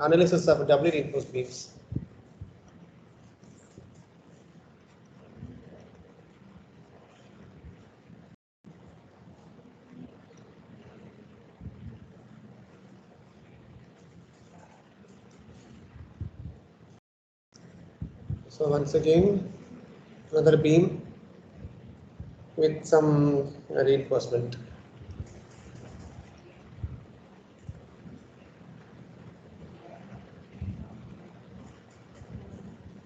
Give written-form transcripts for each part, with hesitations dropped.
Analysis of doubly reinforced beams. So once again, another beam with some reinforcement.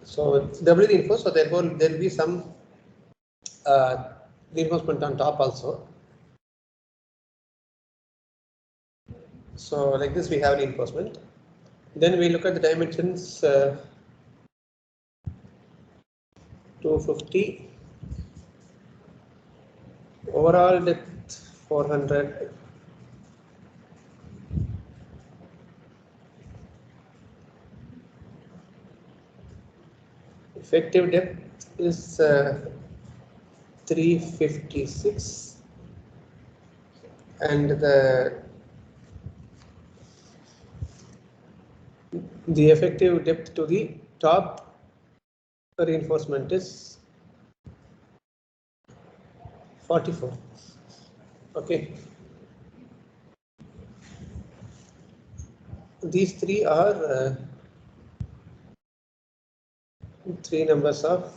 So it's doubly reinforced, so therefore there will be some reinforcement on top also. So like this we have reinforcement. Then we look at the dimensions 250, overall depth 400, effective depth is 356, and the effective depth to the top reinforcement is 44. Okay. These three are three numbers of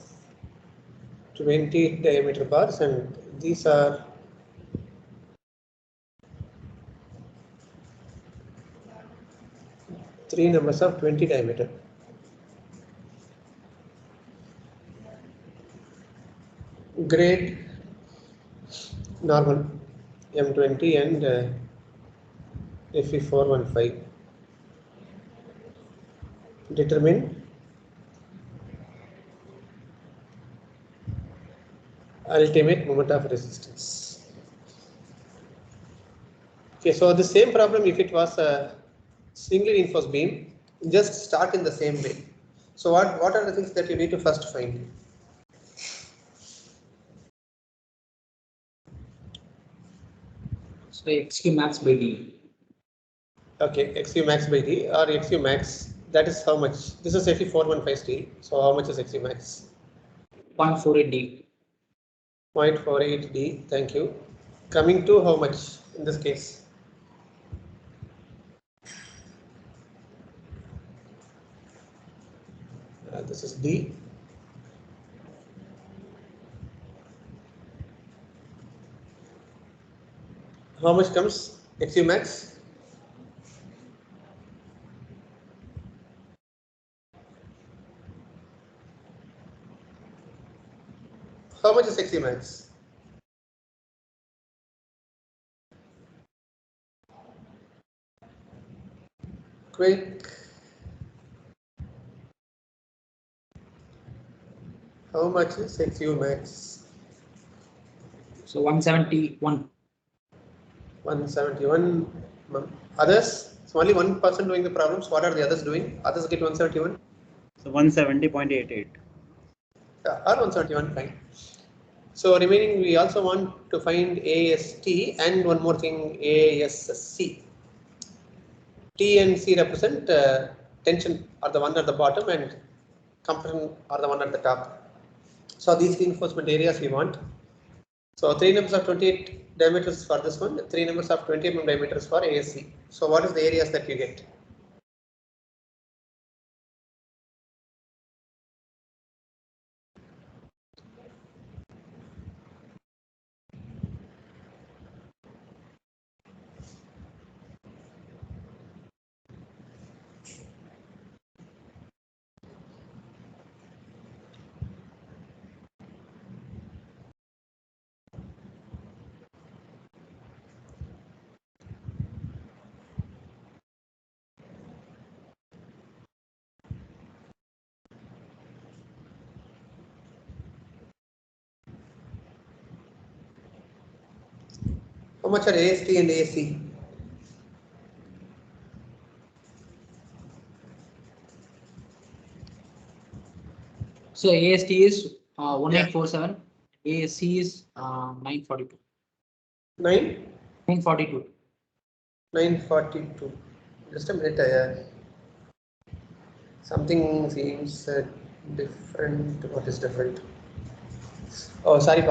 20 diameter bars, and these are three numbers of 20 diameter. Grade normal M20 and Fe415. Determine ultimate moment of resistance. Okay, so the same problem if it was a single reinforced beam, just start in the same way. So what are the things that you need to first find? So XQ max by D. Okay, XU max by D or XU max, that is how much? This is Fe415 steel. So how much is XU max? 0.48 D. 0.48 D, thank you. Coming to how much in this case? This is D. How much comes XU max? How much is XU max? Quick. How much is XU max? So 171. 171. Others? So only one person doing the problems. What are the others doing? Others get 171. So 170.88. Yeah, or 171, fine. So remaining, we also want to find AST and one more thing, ASC. T and C represent tension are the one at the bottom and compression are the one at the top. So these reinforcement areas we want. So 3 numbers of 28 diameters for this one, 3 numbers of 20 mm diameters for ASC. So what is the areas that you get? How much are AST and AC? So AST is 1847. ASC is 942. 9? 942. 942. Just a minute. Something seems different. What is different? Oh, sorry,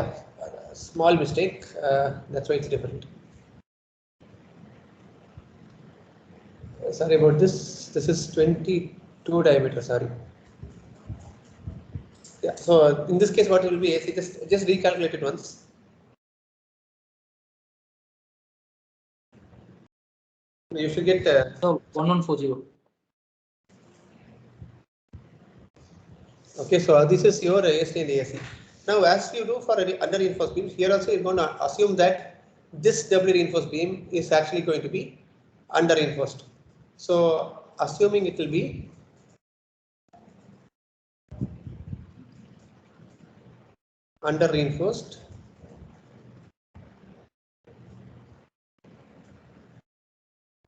small mistake. That's why it's different. Sorry about this. This is 22 diameter. Sorry. Yeah. So in this case, what will be AC? Just recalculate it once. You should get. So 1140. Okay, so this is your AC and AC. Now, as you do for under reinforced beams, here also you're going to assume that this W reinforced beam is actually going to be under reinforced. So, assuming it will be under reinforced,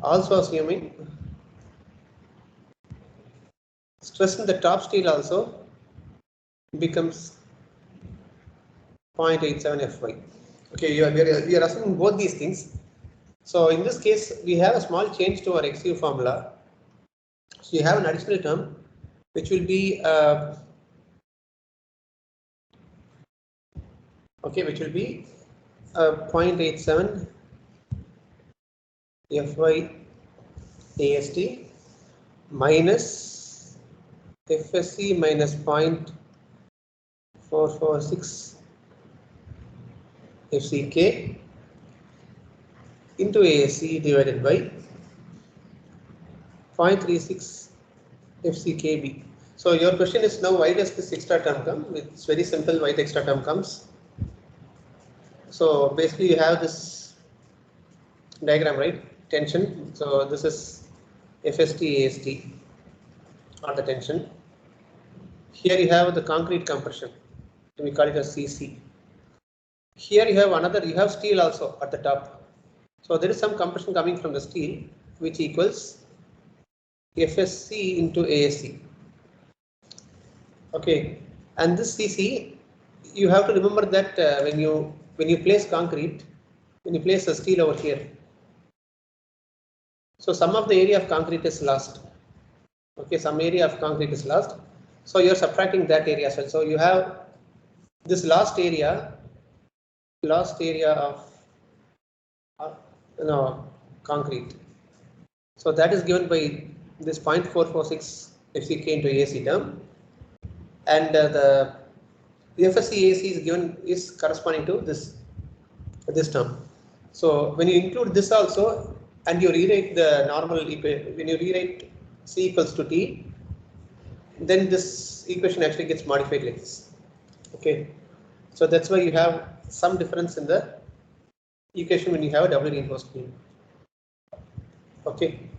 also assuming stress in the top steel also becomes 0.87 Fy. Okay, we are assuming both these things. So in this case, we have a small change to our XU formula. So you have an additional term which will be which will be 0.87 Fy AST minus FSC minus 0.446 FCK into ASC divided by 0.36 FCKB. So your question is now, why does this extra term come? It's very simple why the extra term comes. So basically you have this diagram, right? Tension. So this is FST AST or the tension. Here you have the concrete compression. We call it as CC. Here you have steel also at the top. So there is some compression coming from the steel, which equals FSC into ASC. Okay, and this CC, you have to remember that when you place concrete, when you place the steel over here, so some of the area of concrete is lost. Okay, some area of concrete is lost. So you're subtracting that area as well. So you have this last area of concrete. So that is given by this 0.446 FCK into AC term, and the FSC AC is corresponding to this term. So when you include this also, and you rewrite the normal equation, when you rewrite C equals to T, then this equation actually gets modified like this. Okay, so that's why you have some difference in the equation when you have a double reinforced beam. Okay,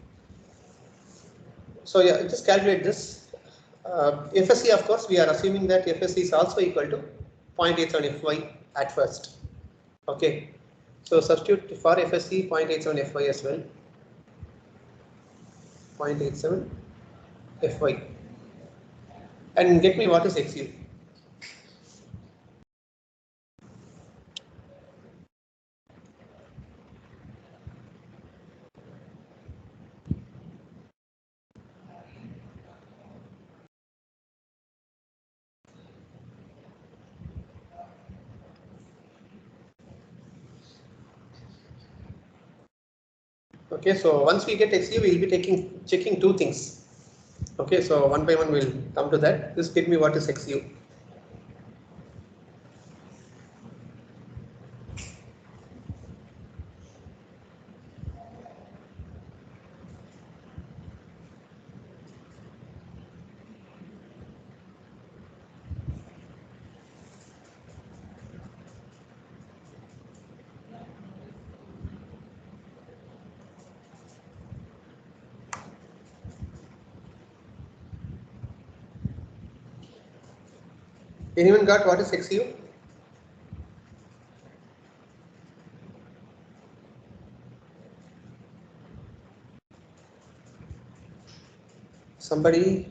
so yeah, just calculate this. FSC, of course, we are assuming that FSC is also equal to 0.87 Fy at first. Okay, so substitute for FSC 0.87 Fy as well. 0.87 Fy, and get me what is XU. Okay, so once we get XU, we will be checking two things. Okay, so one by one we'll come to that. Just get me what is XU. Anyone got what is XU? Somebody?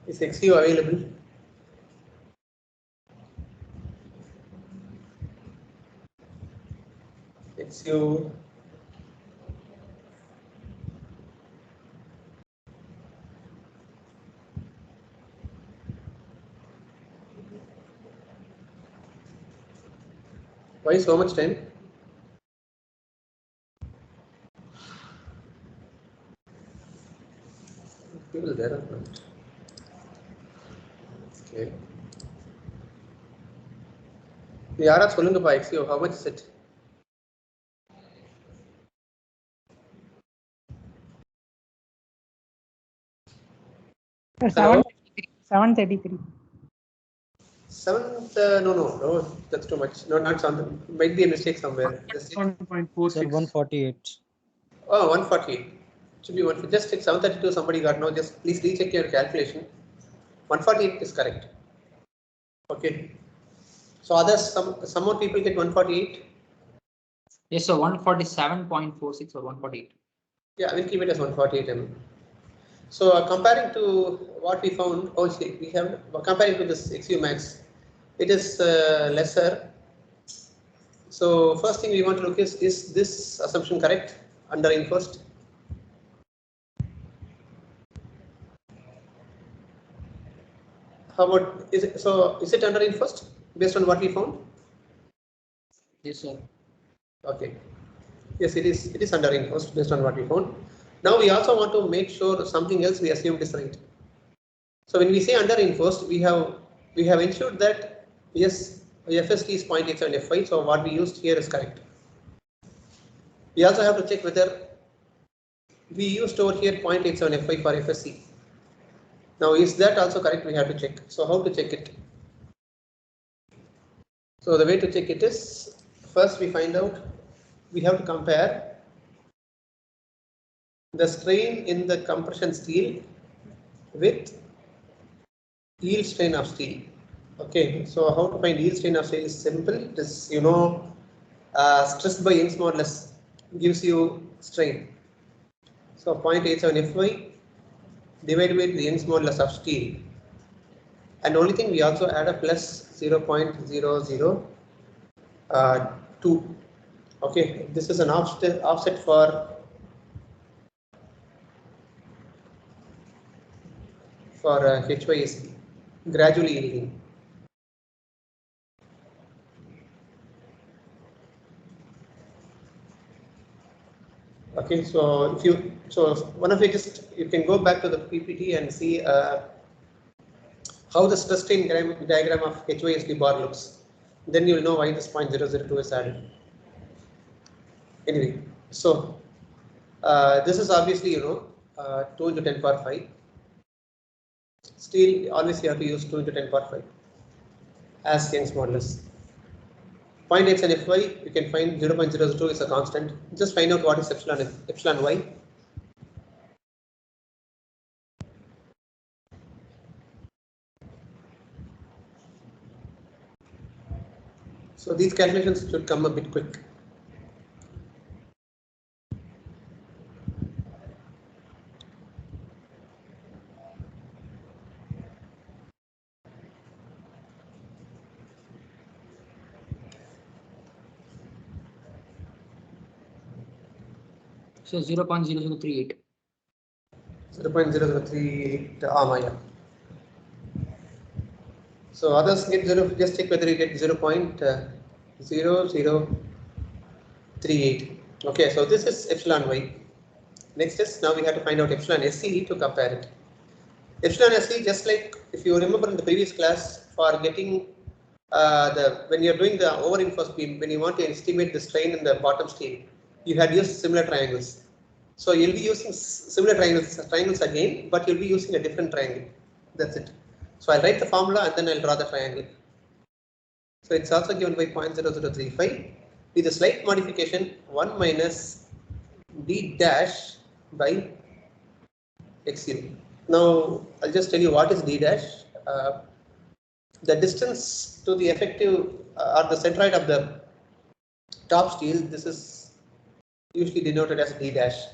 Is XU available? XU. Why so much time? People there or not? Okay. யாரா சொல்லுங்கப்பா XU, how much is it? Sir, 733. 7th, no, that's too much. No, not something. Might be a mistake somewhere. Just 1.46. Sir, 148. Oh, 148. Should be 1. Just check 732. Somebody got no. Just please recheck your calculation. 148 is correct. Okay. So others, some more people get 148. Yes, so 147.46 or 148. Yeah, we'll keep it as 148 mm. So comparing to what we found, we have comparing to this XU max, it is lesser. So first thing we want to look is this assumption correct under in first? How about is it under in first based on what we found? Yes, sir. Okay. Yes, it is under in first based on what we found. Now we also want to make sure something else we assumed is right. So when we say under in first, we have ensured that yes, FST is 0.87F5. So what we used here is correct. We also have to check whether we used over here 0.87F5 for FSC. Now is that also correct? We have to check. So how to check it? So the way to check it is, first we find out, we have to compare the strain in the compression steel with yield strain of steel. Okay, so how to find yield strain of steel is simple. It is, stress by Young's modulus gives you strain. So 0.87Fy divided by the Young's modulus of steel. And only thing we also add a plus 0.002. Okay, this is an offset for HYSD, gradually yielding. Okay, so one of you you can go back to the PPT and see how the stress strain diagram of HYSD bar looks. Then you will know why this 0.002 is added. Anyway, so this is obviously 2 into 10 power 5. Steel, always you have to use 2 into 10 power 5 as Young's modulus. 0.87Fy, you can find 0.002 is a constant. Just find out what is epsilon y. So these calculations should come a bit quick. So 0.0038. 0.0038 yeah. So others get 0, just check whether you get 0.0038. Okay, so this is epsilon y. Next is, now we have to find out epsilon SC to compare it. Epsilon SC, just like if you remember in the previous class, for getting when you're doing the over-enforced beam, when you want to estimate the strain in the bottom steel, you had used similar triangles. So you'll be using similar triangles again, but you'll be using a different triangle. That's it. So I'll write the formula and then I'll draw the triangle. So it's also given by 0.0035 with a slight modification, 1 minus d dash by x0. Now I'll just tell you what is d dash. The distance to the effective or the centroid of the top steel, this is usually denoted as d dash.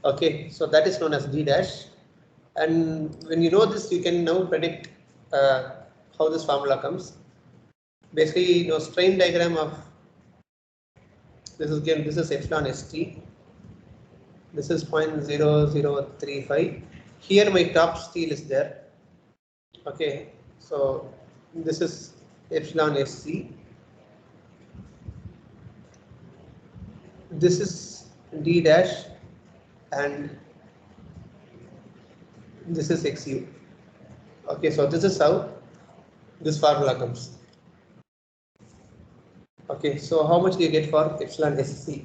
Okay, so that is known as d dash. And when you know this, you can now predict how this formula comes. Basically, strain diagram of this is given. This is epsilon ST. This is 0.0035. Here my top steel is there. Okay, so this is epsilon SC. this is d dash and this is xu. Okay, so this is how this formula comes. Okay, so how much do you get for epsilon sc?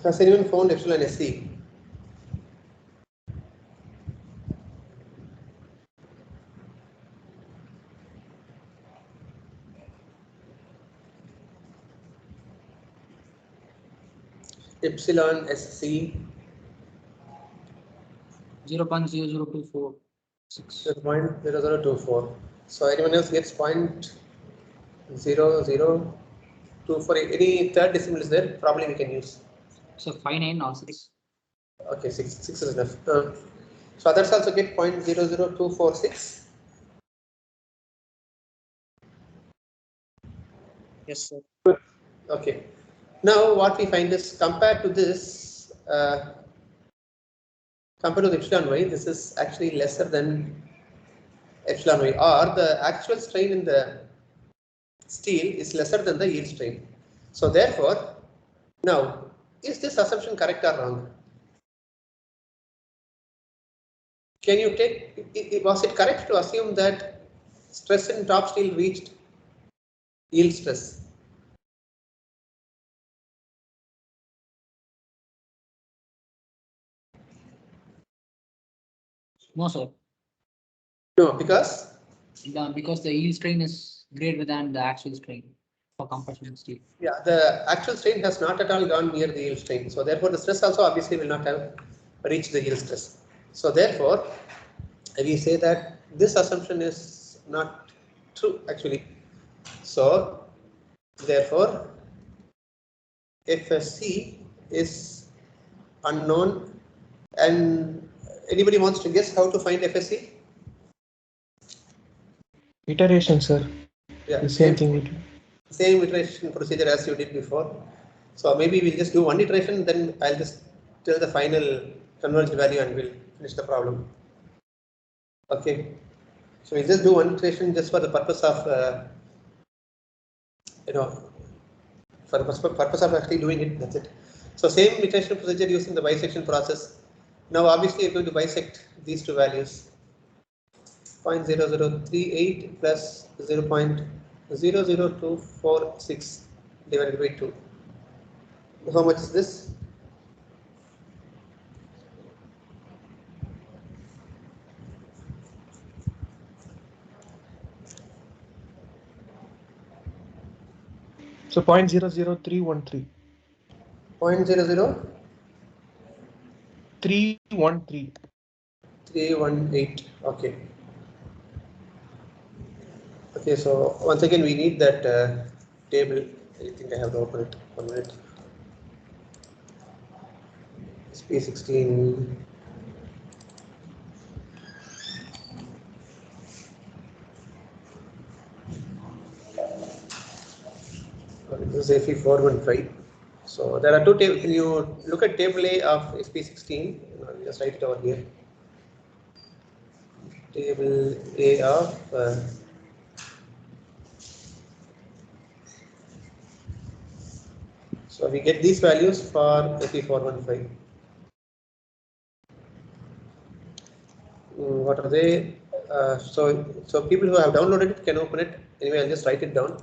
Has anyone found epsilon sc? Epsilon sc 0.00246. 0.0024. So anyone else gets 0.0024? Any third decimal is there? Probably we can use. So 59 or 6. Okay, six is enough. So others also get 0.00246. Yes, sir. Okay. Now what we find is compared to this, compared to the epsilon y, this is actually lesser than epsilon y, or the actual strain in the steel is lesser than the yield strain. So therefore, now is this assumption correct or wrong? Can you take, was it correct to assume that stress in top steel reached yield stress? No, sir. No, because Because the yield strain is greater than the actual strain for compression steel. yeah, the actual strain has not at all gone near the yield strain. So therefore, the stress also obviously will not have reached the yield stress. So therefore, we say that this assumption is not true actually. So therefore, FSC is unknown, and anybody wants to guess how to find FSC? Iteration, sir. Yeah, The same thing we do. same iteration procedure as you did before. So maybe we'll just do one iteration, then I'll just tell the final converged value and we'll finish the problem. Okay. So we'll just do one iteration just for the purpose of, for the purpose of actually doing it, that's it. So same iteration procedure using the bisection process. Now obviously you're going to bisect these two values. 0.0038 plus 0.00246 divided by 2. How much is this? So 0.00313. 0.00 313. 318. Okay. Okay, so once again we need that table. I think I have to open it. 1 minute. SP16. This is AP415. So there are two tables. Can you look at table A of SP16? I'll just write it over here. Table A of so we get these values for AP415. What are they? So people who have downloaded it can open it. Anyway, I'll just write it down.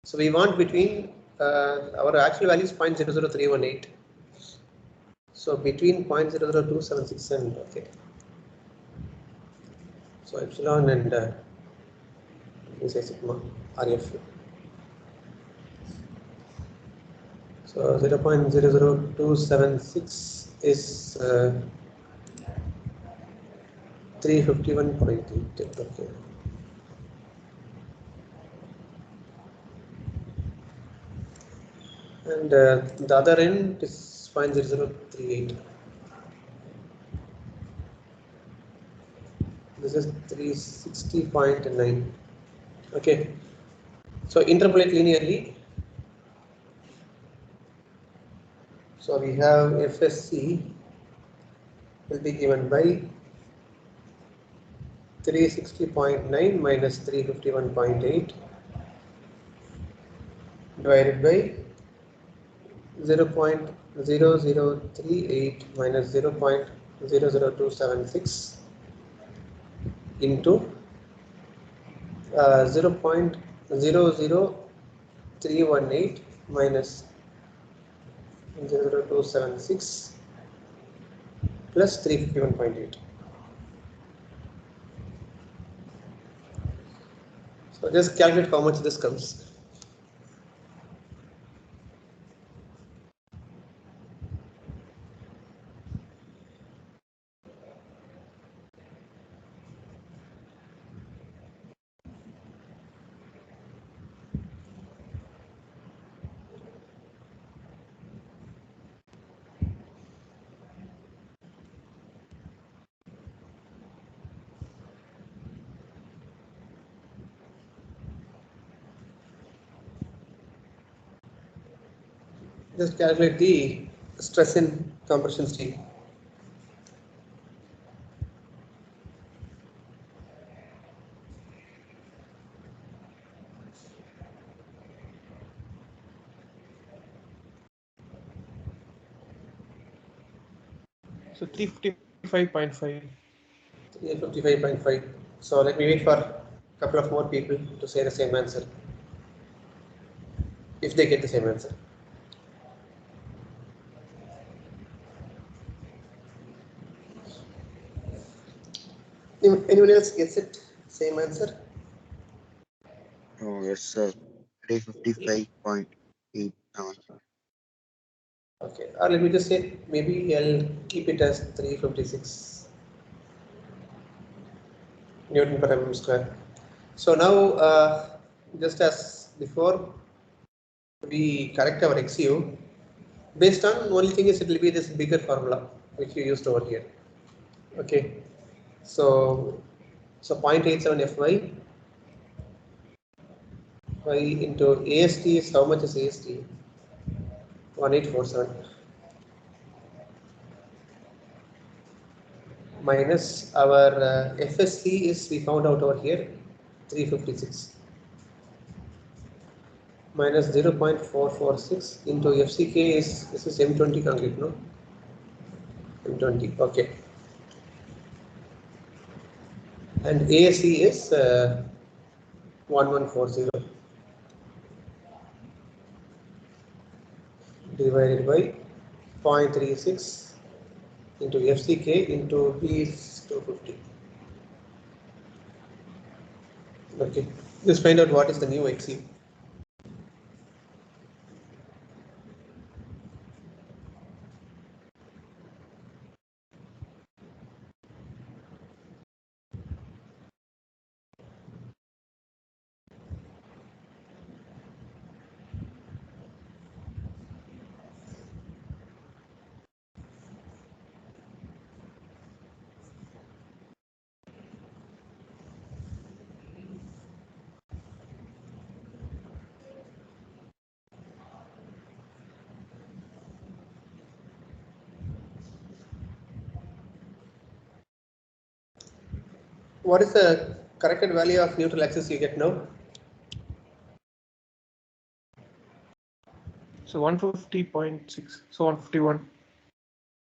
So we want between our actual value is 0.00318. So between 0.00276 and okay. So epsilon and we say sigma RF. So 0.00276 is 351.8. Okay. And the other end is 0.0038. This is 360.9. Okay. So interpolate linearly. So we have FSC will be given by 360.9 minus 351.8 divided by 0.0038 minus 0.00276 into 0.00318 minus 00276 plus 351.8. So just calculate how much this comes. Just calculate the stress in compression steel. So 355.5. 355.5. So let me wait for a couple of more people to say the same answer. If they get the same answer. Anyone else gets it? Same answer? Oh, yes, sir. 355.87. Okay, or let me just say, maybe I'll keep it as 356 Newton per mm square. So now, just as before, we correct our XU. Based on only thing is it will be this bigger formula which you used over here. Okay, so 0.87 Fy into AST is how much is AST? 1847 minus our FSC is we found out over here 356 minus 0.446 into FCK is this is M20 concrete, no? M20, okay. And ASC is 1140 divided by 0.36 into FCK into B is 250. Okay, just find out what is the new XU. What is the corrected value of neutral axis you get now? So 150.6. So 151.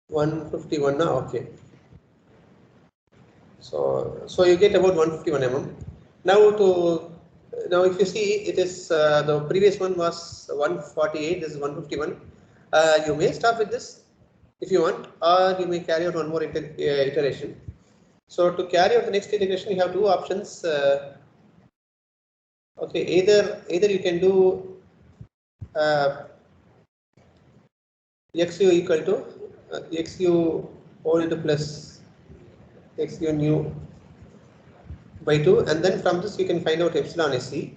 151 now, okay. So you get about 151 mm. Now if you see it is the previous one was 148. This is 151. You may start with this if you want, or you may carry out one more iteration. So to carry out the next iteration, you have two options. Okay, either you can do XU equal to XU old plus XU new by 2, and then from this you can find out epsilon SC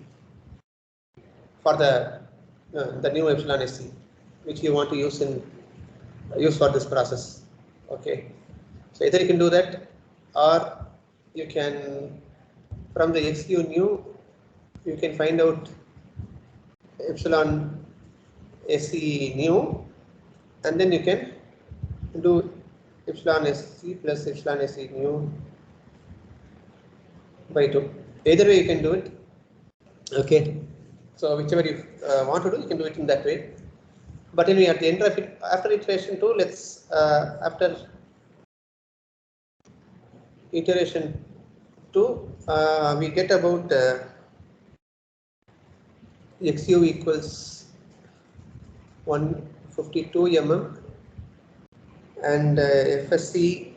for the new epsilon SC which you want to use for this process. Okay, so either you can do that, or you can from the XU new you can find out epsilon SC new and then you can do epsilon SC plus epsilon SC nu by 2. Either way you can do it. Okay. So whichever you want to do, you can do it in that way. But anyway, at the end of it, after iteration 2, let's after iteration 2, we get about XU equals 152 mm and FSC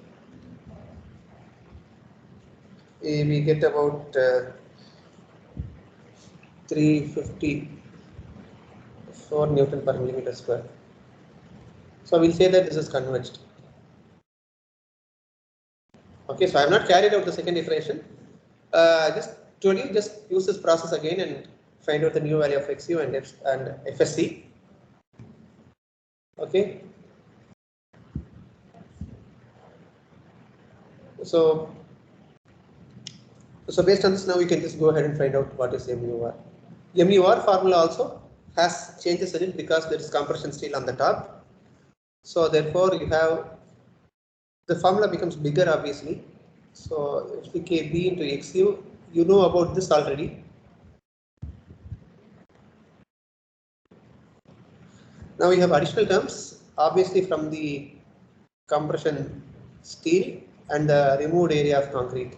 we get about 354 Newton per millimeter square. So we'll say that this is converged. Okay, so I have not carried out the second iteration. Just told you, just use this process again and find out the new value of XU and FSC. Okay. So based on this, now we can just go ahead and find out what is MUR. MUR formula also has changes in it because there is compression steel on the top. So therefore, you have the formula becomes bigger obviously. So FCKB into XU, you know about this already. Now we have additional terms, obviously from the compression steel and the removed area of concrete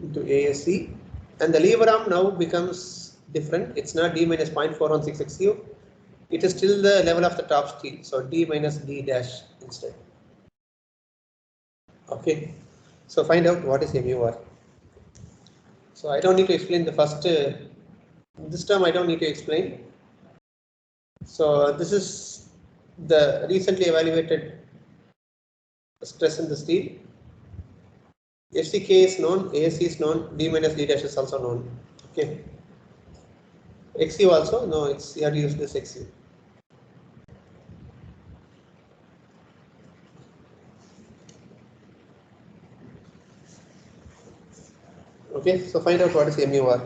into ASC, and the lever arm now becomes different. It's not D minus 0.416 XU. It is still the level of the top steel, so D minus D dash instead. Okay, so find out what is MUR. So I don't need to explain the first, this term I don't need to explain. So this is the recently evaluated stress in the steel. FCK is known, ASC is known, D minus D dash is also known. Okay. XU also, no, you have to use this XU. Okay, so find out what is MUR.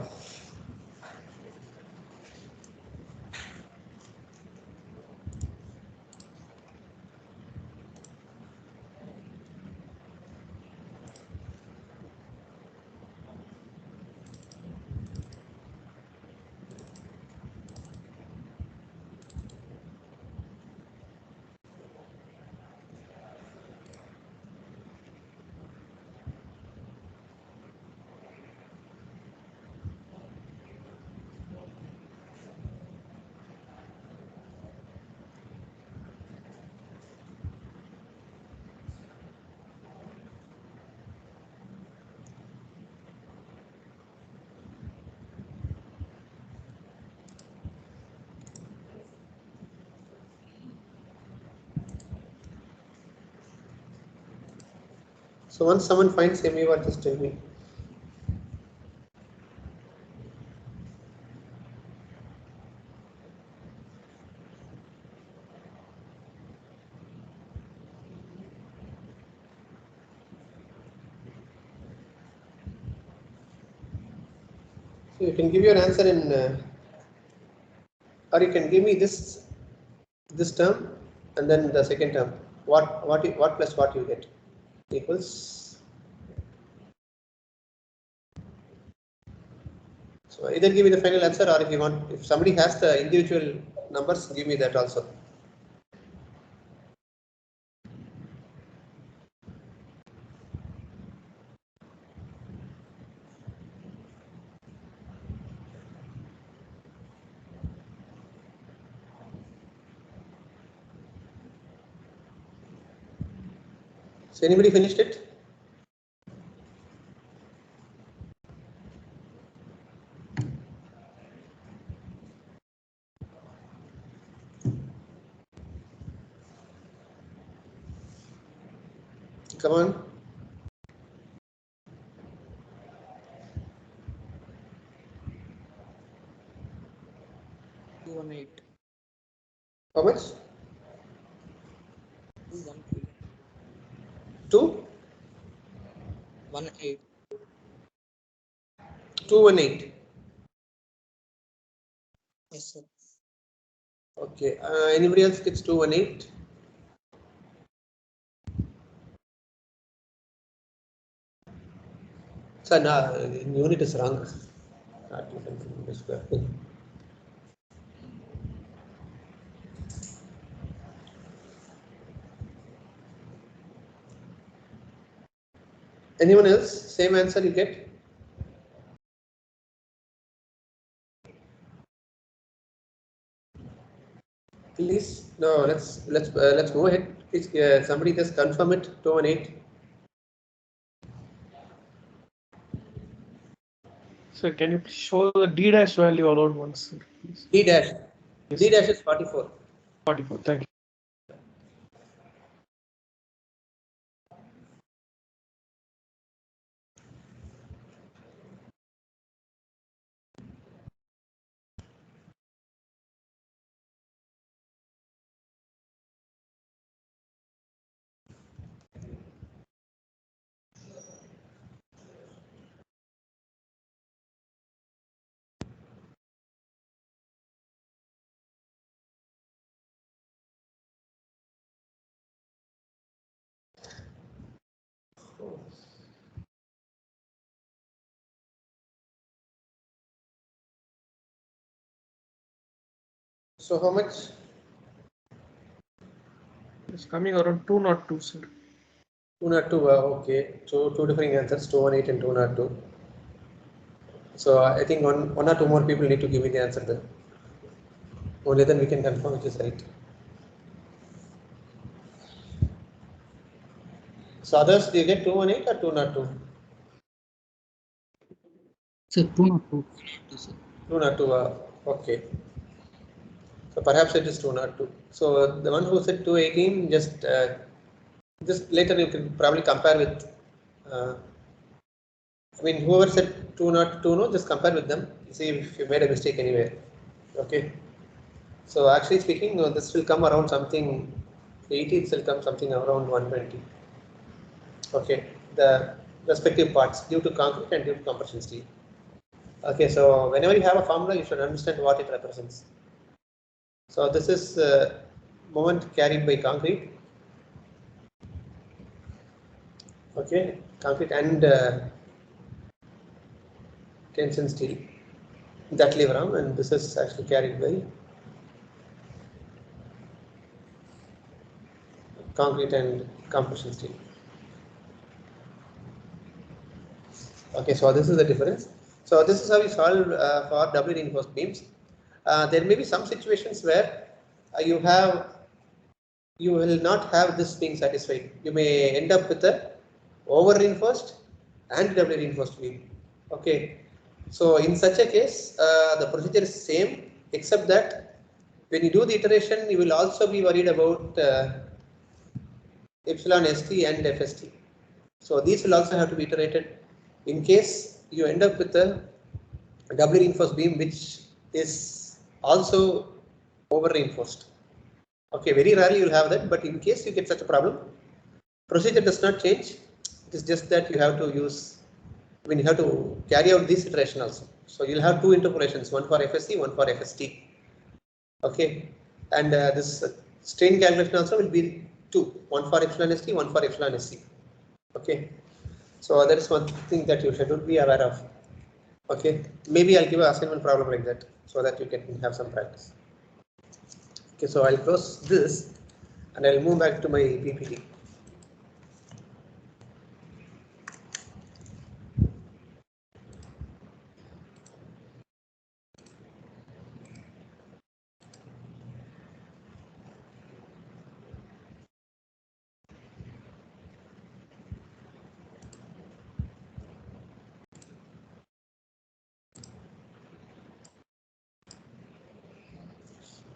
So once someone finds MUR, just tell me. So you can give your answer in, or you can give me this term and then the second term. What plus what you get equals. So either give me the final answer, or if you want, if somebody has the individual numbers, give me that also. So anybody finished it? Come on. How much? 2? 218. 218. Yes, sir. Okay, anybody else gets 218? So now unit is wrong. Anyone else? Same answer you get? Please, no. Let's go ahead. Please, somebody just confirm it. 218. So can you please show the D dash value allowed once, please? D dash. Yes. D dash is 44. 44. Thank you. So how much? It's coming around 202, sir. 202. Okay. So two different answers. 218 and 202. So I think one or two more people need to give me the answer then. Only then we can confirm which is right. So others, do you get 218 or 202? So 202. 202. Okay. So perhaps it is 202. So the one who said 218, just later you can probably compare with. I mean, whoever said 202, no, just compare with them. See if you made a mistake anywhere. Okay. So actually speaking, this will come around something. 80 will come something around 120. Okay, the respective parts due to concrete and due to compression steel. Okay, so whenever you have a formula, you should understand what it represents. So this is moment carried by concrete. Okay, concrete and tension steel, that lever arm, and this is actually carried by concrete and compression steel. Okay, so this is the difference. So this is how we solve for doubly reinforced beams. There may be some situations where you will not have this being satisfied. You may end up with a over reinforced and doubly reinforced beam. Okay, so in such a case, the procedure is same, except that when you do the iteration, you will also be worried about epsilon st and fst. So these will also have to be iterated in case you end up with a doubly reinforced beam which is also over reinforced. Okay, very rarely you'll have that, but in case you get such a problem, procedure does not change. It is just that you have to use, you have to carry out this iteration also. So you'll have two interpolations, one for FSC, one for FST. Okay, and this strain calculation also will be two, one for epsilon st, one for epsilon sc. Okay, so that is one thing that you should be aware of. Okay, maybe I'll give an assignment problem like that so that you can have some practice. Okay, so I'll close this and I'll move back to my PPT.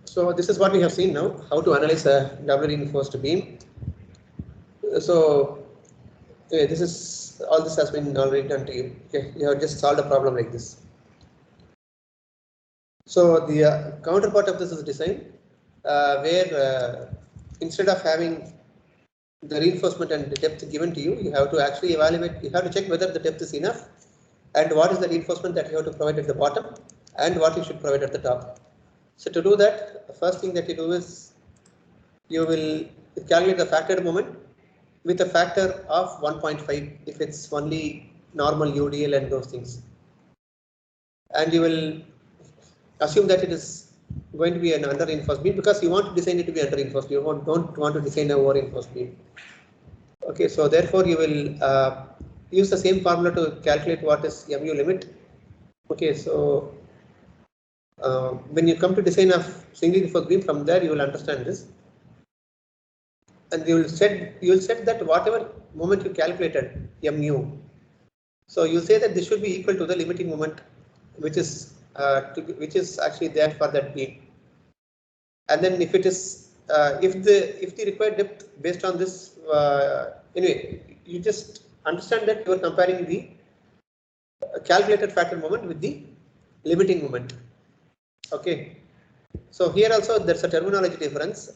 So this is what we have seen now, how to analyze a doubly reinforced beam. So this is, all this has been already done to you. Okay, you have just solved a problem like this. So the counterpart of this is design, where instead of having the reinforcement and the depth given to you, you have to actually evaluate, you have to check whether the depth is enough and what is the reinforcement that you have to provide at the bottom and what you should provide at the top. So to do that, the first thing that you do is you will calculate the factored moment with a factor of 1.5 if it's only normal UDL and those things. And you will assume that it is going to be an under reinforced beam because you want to design it to be under reinforced. You don't want to design a over reinforced beam. Okay, so therefore you will use the same formula to calculate what is MU limit. Okay, so when you come to design a single reinforced beam, from there you will understand this, and you will set that whatever moment you calculated MU. So you say that this should be equal to the limiting moment, which is actually there for that beam. And then if it is if the required depth based on this anyway, you just understand that you are comparing the calculated factor moment with the limiting moment. Okay, so here also there's a terminology difference.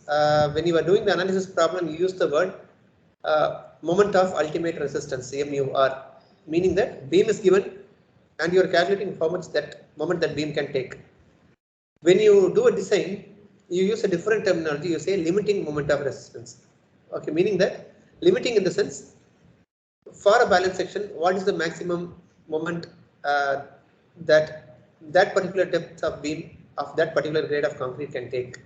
When you are doing the analysis problem, you use the word moment of ultimate resistance, MUR, meaning that beam is given and you are calculating how much that moment that beam can take. When you do a design, you use a different terminology. You say limiting moment of resistance. Okay, meaning that limiting in the sense for a balance section, what is the maximum moment that particular depth of beam of that particular grade of concrete can take.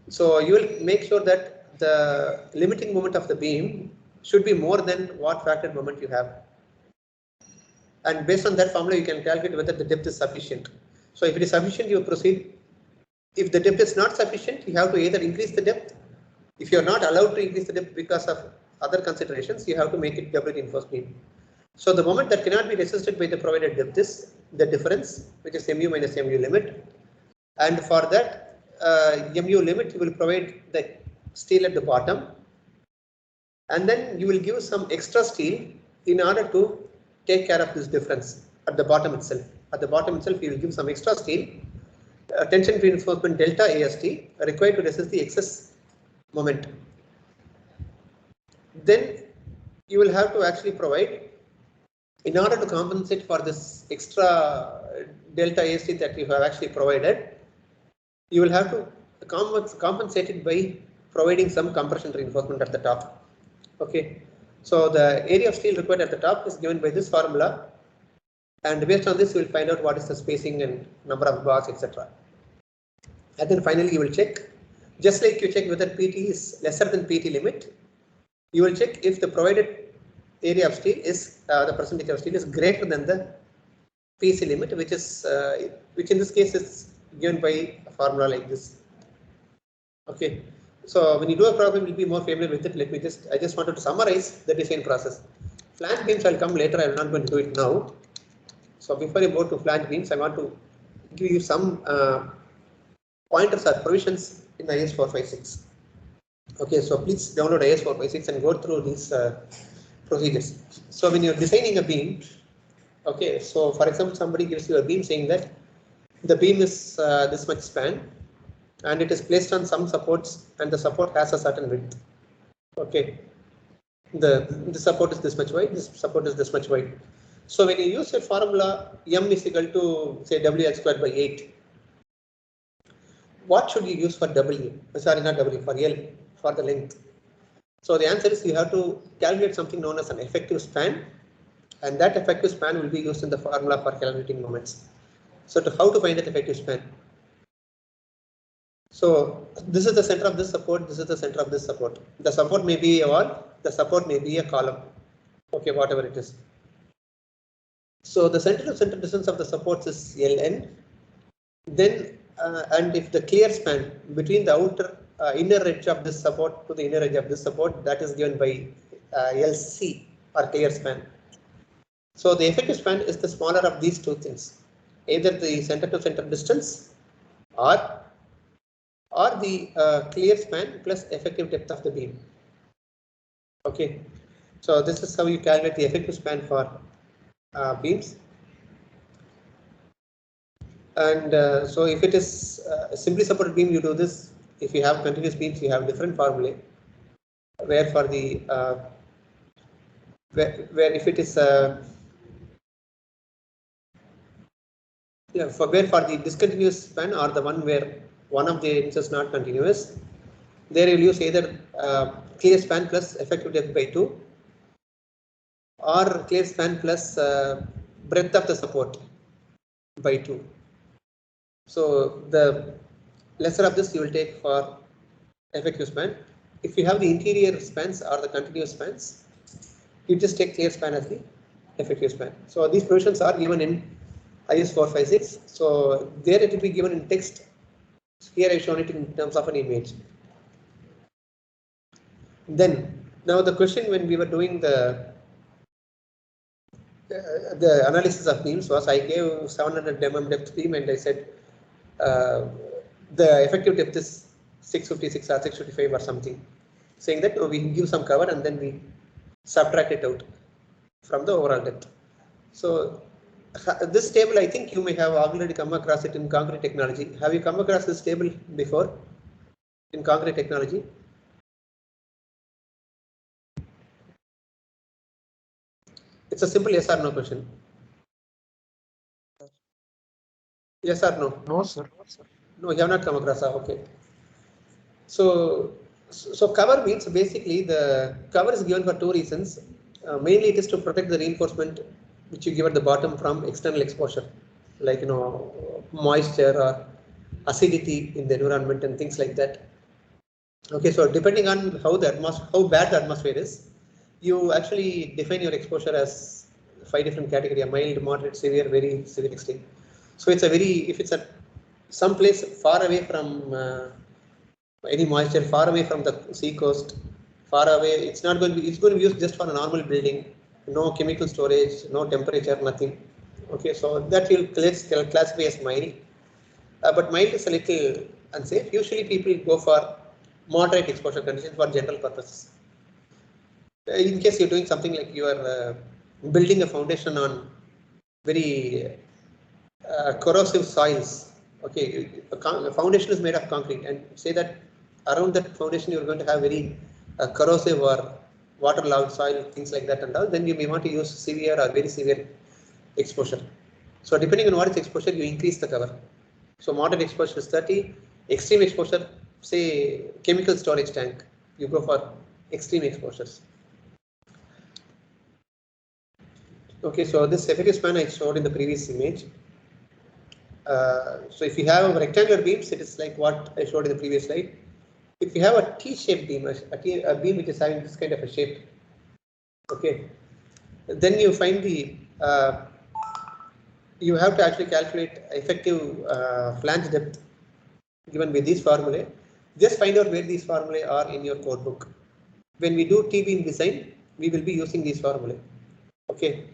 So you will make sure that the limiting moment of the beam should be more than what factored moment you have. And based on that formula, you can calculate whether the depth is sufficient. So if it is sufficient, you proceed. If the depth is not sufficient, you have to either increase the depth. If you are not allowed to increase the depth because of other considerations, you have to make it double reinforced beam. So the moment that cannot be resisted by the provided depth is the difference, which is MU minus MU limit. And for that MU limit, you will provide the steel at the bottom, and then you will give some extra steel in order to take care of this difference at the bottom itself. At the bottom itself, you will give some extra steel, tension reinforcement delta AST required to resist the excess moment. Then you will have to actually provide, in order to compensate for this extra delta AST that you have actually provided, you will have to compensate it by providing some compression reinforcement at the top. Okay, so the area of steel required at the top is given by this formula, and based on this, you will find out what is the spacing and number of bars, etc. And then finally, you will check, just like you check whether PT is lesser than PT limit, you will check if the provided area of steel is the percentage of steel is greater than the PC limit, which in this case is given by a formula like this. Okay, so when you do a problem, you'll be more familiar with it. I just wanted to summarize the design process. Flange beams I'll come later. I'm not going to do it now. So before you go to flange beams, I want to give you some pointers or provisions in IS 456. Okay, so please download IS 456 and go through these procedures. So when you're designing a beam, okay, so for example, somebody gives you a beam saying that the beam is this much span and it is placed on some supports and the support has a certain width. Okay, the support is this much wide, this support is this much wide. So when you use a formula M is equal to say WL squared by 8, what should you use for W? Sorry, not W, for L, for the length. So the answer is you have to calculate something known as an effective span, and that effective span will be used in the formula for calculating moments. So how to find that effective span? So this is the center of this support, this is the center of this support. The support may be a wall, the support may be a column. Okay, whatever it is. So the center to center distance of the supports is Ln. Then and if the clear span between the outer inner edge of this support to the inner edge of this support, that is given by LC, or clear span. So the effective span is the smaller of these two things, either the center to center distance or the clear span plus effective depth of the beam. Okay, so this is how you calculate the effective span for beams. And so if it is a simply supported beam, you do this. If you have continuous beams, you have different formulae, where for the where if it is Yeah, for the discontinuous span or the one where one of the ends is not continuous, there you will use either clear span plus effective depth by 2 or clear span plus breadth of the support by 2. So the lesser of this you will take for effective span. If you have the interior spans or the continuous spans, you just take clear span as the effective span. So these provisions are given in IS 456. So there it will be given in text. Here I have shown it in terms of an image. Then now the question when we were doing the analysis of beams was I gave 700 mm depth beam and I said the effective depth is 656 or 655 or something, saying that we can give some cover and then we subtract it out from the overall depth. So this table, I think you may have already come across it in concrete technology. Have you come across this table before in concrete technology? It's a simple yes or no question. Yes or no? No, sir. No, you have not come across. Okay. So cover means basically the cover is given for two reasons. Mainly it is to protect the reinforcement which you give at the bottom from external exposure, like moisture or acidity in the environment and things like that. Okay, so depending on how bad the atmosphere is, you actually define your exposure as 5 different categories: mild, moderate, severe, very severe, extreme. So it's if it's at some place far away from any moisture, far away from the sea coast, far away, it's going to be used just for a normal building, no chemical storage, no temperature, nothing. Okay, so that will classify as mild. But mild is a little unsafe. Usually people go for moderate exposure conditions for general purposes. In case you're doing something like you are building a foundation on very corrosive soils. Okay, a foundation is made of concrete, and say that around that foundation you're going to have very corrosive or waterlogged soil, things like that and all, then you may want to use severe or very severe exposure. So depending on what is exposure, you increase the cover. So moderate exposure is 30, extreme exposure, say chemical storage tank, you go for extreme exposures. Okay, so this effective span I showed in the previous image. So if you have rectangular beams, it is like what I showed in the previous slide. If you have a T-shaped beam, a beam which is having this kind of a shape, okay, then you find you have to actually calculate effective flange depth given with these formulae. Just find out where these formulae are in your code book. When we do T-beam design, we will be using these formulae. Okay,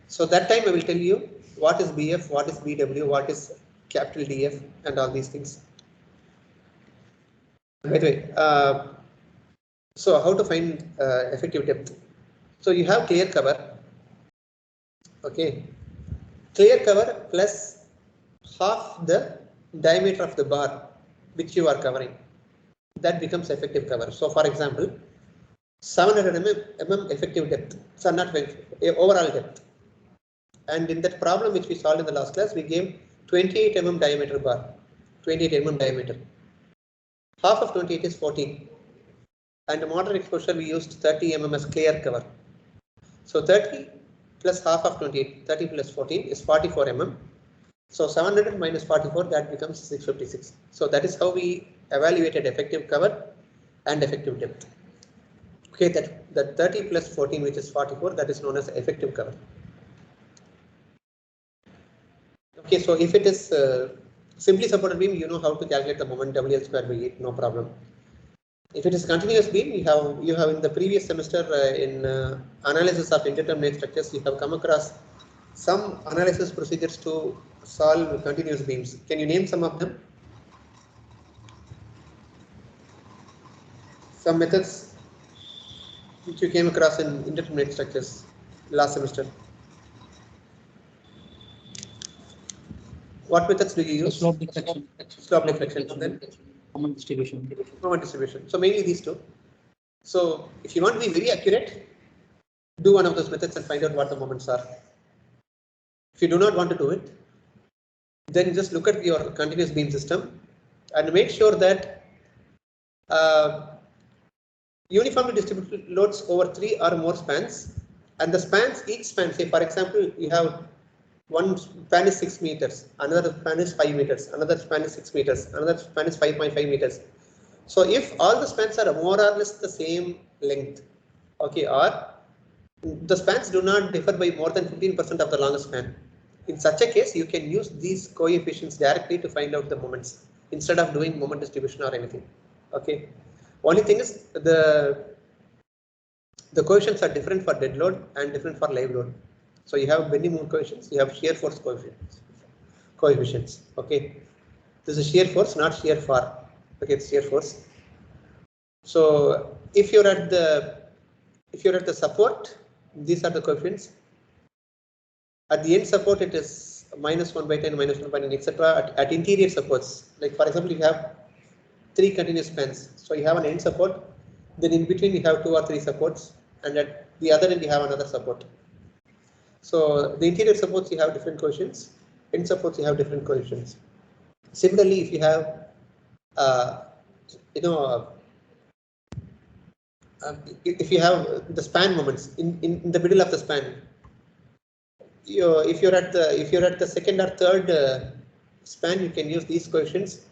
so that time I will tell you what is BF, what is BW, what is capital DF, and all these things. By the way, so how to find effective depth? So you have clear cover. Okay, clear cover plus half the diameter of the bar which you are covering. That becomes effective cover. So for example, 700 mm effective depth, so not overall depth. And in that problem which we solved in the last class, we gave 28 mm diameter bar, 28 mm diameter. Half of 28 is 14. And moderate exposure we used 30 mm as clear cover. So 30 plus half of 28, 30 plus 14 is 44 mm. So 700 minus 44, that becomes 656. So that is how we evaluated effective cover and effective depth. Okay, that 30 plus 14, which is 44, that is known as effective cover. Okay, so if it is simply supported beam, you know how to calculate the moment WL square by 8, no problem. If it is continuous beam, you have in the previous semester in analysis of indeterminate structures, you have come across some analysis procedures to solve continuous beams. Can you name some of them? Some methods which you came across in indeterminate structures last semester. What methods do you use? Slope deflection. Slope deflection. And then Moment distribution. moment distribution. So mainly these two. So if you want to be very accurate, do one of those methods and find out what the moments are. If you do not want to do it, then just look at your continuous beam system and make sure that uniformly distributed loads over 3 or more spans, and the spans, each span, say for example, you have one span is 6 meters, another span is 5 meters, another span is 6 meters, another span is 5.5 meters. So if all the spans are more or less the same length, okay, or the spans do not differ by more than 15% of the longest span, in such a case, you can use these coefficients directly to find out the moments instead of doing moment distribution or anything. Okay. Only thing is the coefficients are different for dead load and different for live load. So you have bending moment coefficients, you have shear force coefficients. Okay. This is shear force, not shear far. Okay, it's shear force. So if you're at the support, these are the coefficients. At the end support, it is -1/10, -1/10, etc. At interior supports, like for example, you have 3 continuous spans. So you have an end support, then in between you have 2 or 3 supports, and at the other end you have another support. So the interior supports you have different coefficients, end supports you have different coefficients. Similarly, if you have if you have the span moments in the middle of the span, if you're at the second or third span, you can use these coefficients.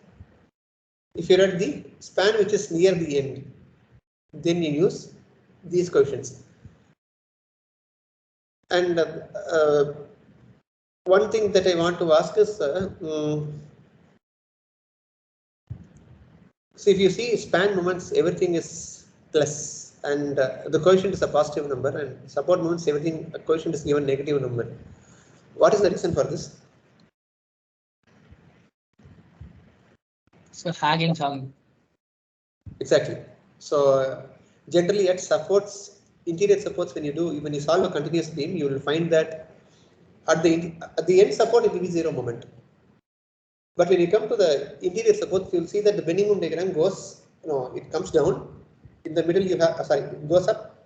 If you're at the span which is near the end, then you use these coefficients. And one thing that I want to ask is, so if you see span moments, everything is plus, and the coefficient is a positive number, and support moments, everything coefficient is given negative number. What is the reason for this? So sagging, sagging. Exactly. So generally at supports, interior supports, when you solve a continuous beam, you will find that at the end support it will be 0 moment. But when you come to the interior supports, you will see that the bending moment diagram goes, it comes down. In the middle you have, it goes up.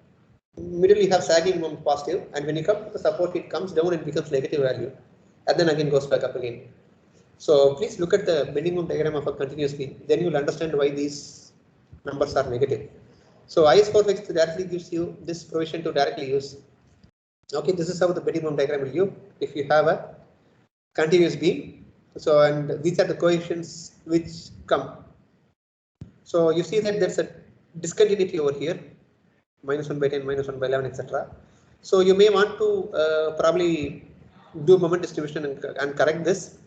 Middle you have sagging moment positive, and when you come to the support, it comes down and becomes negative value, and then again goes back up again. So please look at the bending moment diagram of a continuous beam. Then you will understand why these numbers are negative. So IS456 directly gives you this provision to directly use. Okay, this is how the bending moment diagram will give if you have a continuous beam. So, and these are the coefficients which come. So you see that there's a discontinuity over here, -1/10, -1/11, etc. So you may want to probably do moment distribution and correct this,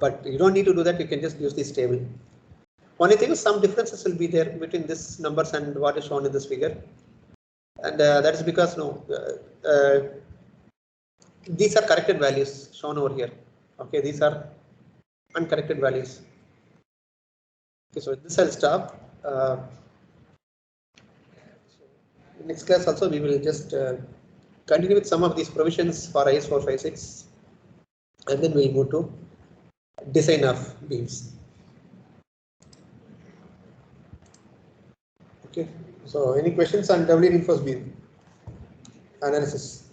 but you don't need to do that. You can just use this table. Only thing is some differences will be there between this numbers and what is shown in this figure, and that is because these are corrected values shown over here. Okay, these are uncorrected values. Okay, so this I'll stop. Next class also we will just continue with some of these provisions for IS456, and then we'll move to design of beams. Okay, so any questions on doubly reinforced beam analysis?